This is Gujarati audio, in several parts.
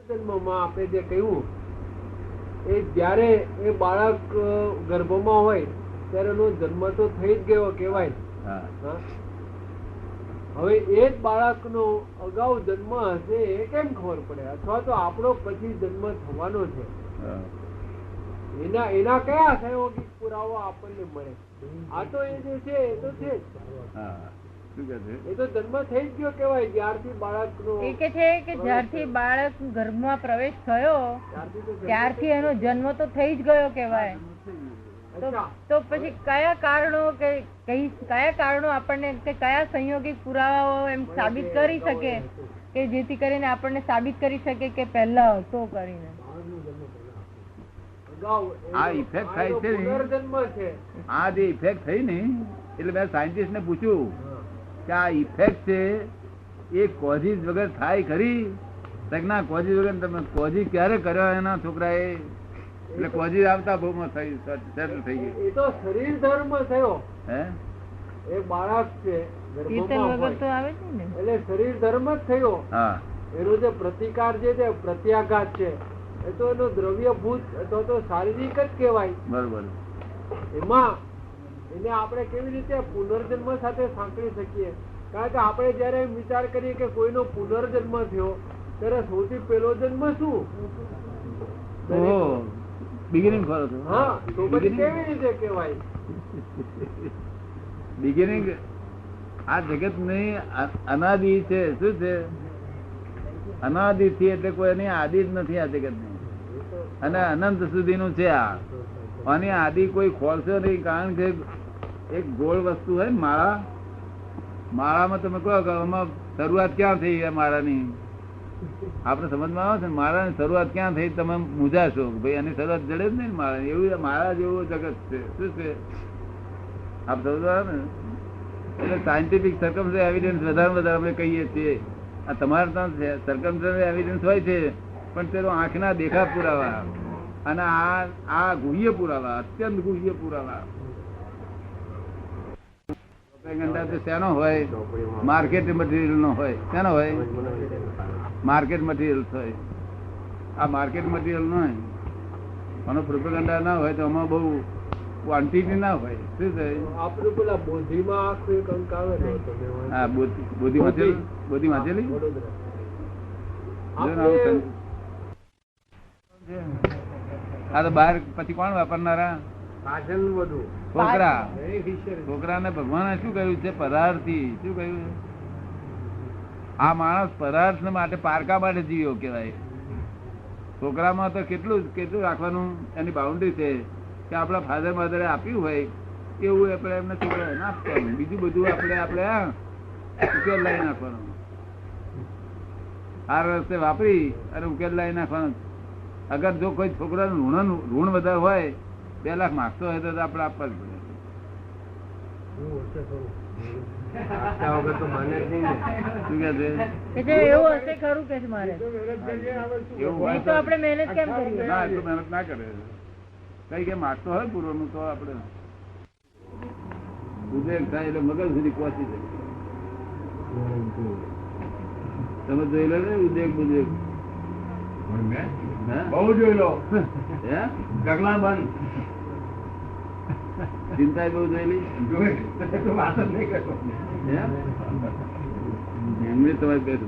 જન્મમાં આપણે જે કહ્યું એ જ્યારે એ બાળક ગર્ભમાં હોય ત્યારે એનો જન્મ તો થઈ જ ગયો કહેવાય. હવે એ જ બાળકનો અગાઉ જન્મ હશે એ કેમ ખબર પડે, અથવા તો આપણો પછી જન્મ થવાનો છે એના કયા સહયોગિક પુરાવા આપણને મળે? આ તો એ જે છે એ તો છે એ તો જન્મ થઈ જ ગયો કેવાય. જ્યારથી બાળકનો એ કે છે કે જ્યારથી બાળક ગર્ભમાં પ્રવેશ થયો ત્યારથી એનો જન્મ તો થઈ જ ગયો કેવાય. તો પછી કયા કારણો કયા કારણો આપણને કયા સંયોગિક પુરાવાઓ એમ સાબિત કરી શકે કે જેથી કરીને આપણને સાબિત કરી શકે કે પહેલા હતો કરીને? આ ઇફેક્ટ થાય છે, આ જે ઇફેક્ટ થઈ ને એટલે મેં સાયન્ટિસ્ટ ને પૂછ્યું કે આ ઇફેક્ટ છે એ કોઝિસ વગર થાય ખરી? ના, કોઝિસ વગર. તમે કોઝિસ ક્યારે કર્યો એના છોકરાએ? એટલે કોઝિસ આવતા બહુ સેટલ થઈ ગયું. એ તો શરીર ધર્મ થયો. હે એ બાળક છે એટલે શરીર ધર્મ જ થયો. એનો જે પ્રતિકાર છે તે પ્રત્યાઘાત છે એ તો એનો દ્રવ્યભૂત અથવા તો શારીરિક જ કહેવાય. બરોબર. એમાં એને આપણે કેવી રીતે પુનર્જન્મ સાથે સાંકળી શકીએ? કારણ કે આપણે જયારે વિચાર કરીએ કે કોઈનો પુનર્જન્મ થયો ત્યારે સૌથી પહેલો જન્મ શું? બિગિનિંગ ખરો છો. હા, તો પછી કેવી રીતે કહેવાય બિગિનિંગ? આ જગત ની અનાદિ છે. શું છે? અનાદિ થી એટલે કોઈ એની આદિ જ નથી આ જગત ની, અને અનંત સુધીનું છે આ. આની આદિ કોઈ ખોલશે નહીં. કારણ કે એક ગોળ વસ્તુ હોય ને માળામાં તમે કહો કે આમાં શરૂઆત ક્યાં થઈ માળાની? આપણે સમજમાં આવે છે ને માળાની શરૂઆત ક્યાં થઈ? તમે મૂંઝાશો ભાઈ એની શરૂઆત જડે જ નહીં માળાની. એવું માળા જેવું જગત છે. શું છે? આપ સમજવા ને એટલે સાયન્ટિફિક સર્કમસ્ટન્સ એવિડન્સ વધારે આપણે કહીએ છીએ. આ તમારે ત્યાં સર્કમસ્ટન્સ એવિડન્સ હોય છે પણ તેનો આંખના દેખા પુરાવા અને આ ગુહ્ય પુરાવા, અત્યંત ગુહ્ય પુરાવા. શેનો હોય? માર્કેટ મટીરિયલ નો હોય. શેનો હોય? માર્કેટ મટીરિયલ હોય. આ માર્કેટ મટીરિયલ નો હોય આનો પ્રોપેગન્ડા ના હોય તો આમાં બહુ ક્વોન્ટિટી ના હોય. શું થાય? આપણે પેલા બોધીમાં આખું એક અંક આવે ને. હા, બોધી વાંચેલી. આ તો બહાર પછી કોણ વાપરનારા? છોકરા ને ભગવાને શું કહ્યું છે? પરાર્થી. શું કહ્યું? આ માણસ પરાર્થ માટે પારકા માટે જીવ્યો કેવાય. છોકરામાં તો કેટલું રાખવાનું એની બાઉન્ડ્રી છે કે આપણા ફાધર મધરે આપ્યું હોય એવું આપણે એમને છોકરા ના આપવાનું. બીજું બધું આપણે ઉકેલ લાવી નાખવાનો. આ રસ્તે વાપરી અને ઉકેલ લાવી નાખવાનો. અગર જો કોઈ છોકરાનું ઋણ વધારે હોય 2 લાખ માગતો હોય તો આપણે આપવા જ પડે. મહેનત ના કરે કઈ કે માગતો હોય પૂર્વ નું તો આપડે ઉદ્વેગ થાય એટલે મગજ સુધી પહોંચી જાય. તમે જોઈ લો ને ઉદ્વેગ બુદ્વેગ? બહુ જોઈ લો. ગગલા બંધ ચિંતા બહુ જોયેલી. વાત જ નહીં કરતો. એમને તમારે કહ્યું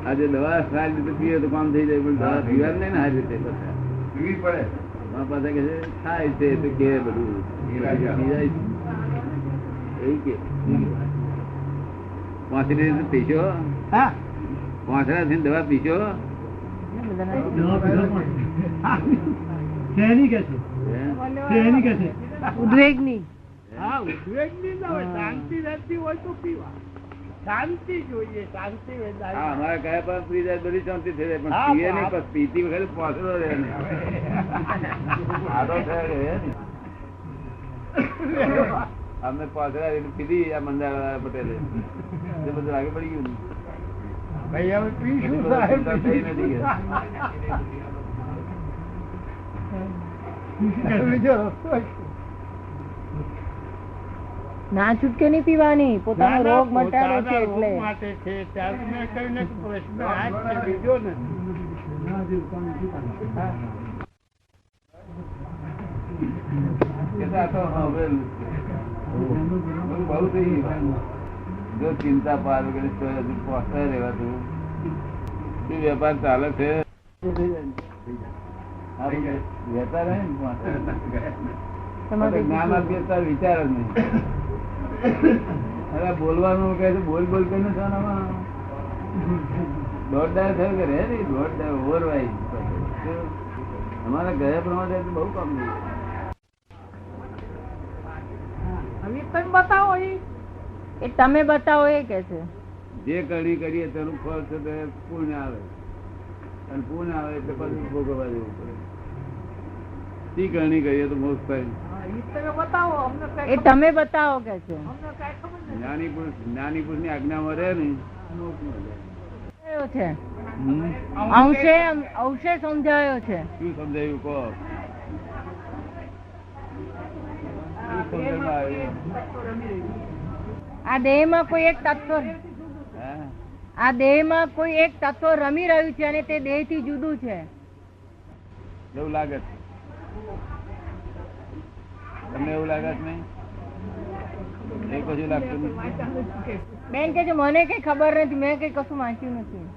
આજે દવા સારી રીતે પીએ તો કામ થઈ જાય પણ દવા પીવા નહીં ને સારી રીતે પીવી પડે. પાસે કે છે થાય છે તો કે બધું એવું કે 35 પીશો? 35 દવા પીશો? ઉદ્વેગની શાંતિ રહેતી હોય તો પીવા. શાંતિ જોઈએ. શાંતિ અમારે કયા પણ પી જાય બધી શાંતિ થઈ જાય પણ પીએ નહીં. બસ પીતી વખતે પહોંચલો રહે અમને પહોંચડા પીધી આ મંદાર પટેલે બધું આગે પડી ગયું. ભાઈ હવે પીશું ના છૂટકે નહીં પીવાની. પોતાનો રોગ મટાડો છે એટલે માટે છે. ત્યારે મેં કહ્યું ને પ્રશ્ન આ જ છે, બીજો ને બહુ થઈ જો ચિંતા પાર કરીશ તો હજુ પહોંચતા રહેવાતું શું વેપાર ચાલે છે વેપાર જ્ઞાન આપીએ તાર વિચાર જ નહીં. અરે બોલવાનું કહે છે બોલ બોલ કરીને દોઢ દાય થયું કે રે નહીં દોઢ દાય ઓવરવાઈ અમારા ગયા પ્રમાણે બહુ કામ નહીં. બતાવો એ તમે બતાવો એ કે છે જે કરણી કરીએ તેનું ફળ છે તે પુણ્ય આવે અને પુણ્ય આવે એટલે પછી ભોગવવા જવું પડે. શી કરણી કરીએ તો મોક્ષ થાય. એ તમે બતાવો કે છે જ્ઞાની પુરુષ ની આજ્ઞામાં રહે ને મોક્ષ મળે છે. અંશે સમજાયો છે. શું સમજાયું કહો. આ દેહમાં કોઈ એક તત્વ આ દેહમાં કોઈ એક તત્વ રમી રહ્યું છે અને તે દેહ થી જુદું છે એવું લાગે છે તમને? એવું લાગે છે નહીં? એ કશું લાગતું નથી. બેન કે મને કઈ ખબર નથી, મેં કઈ કશું વાંચ્યું નથી.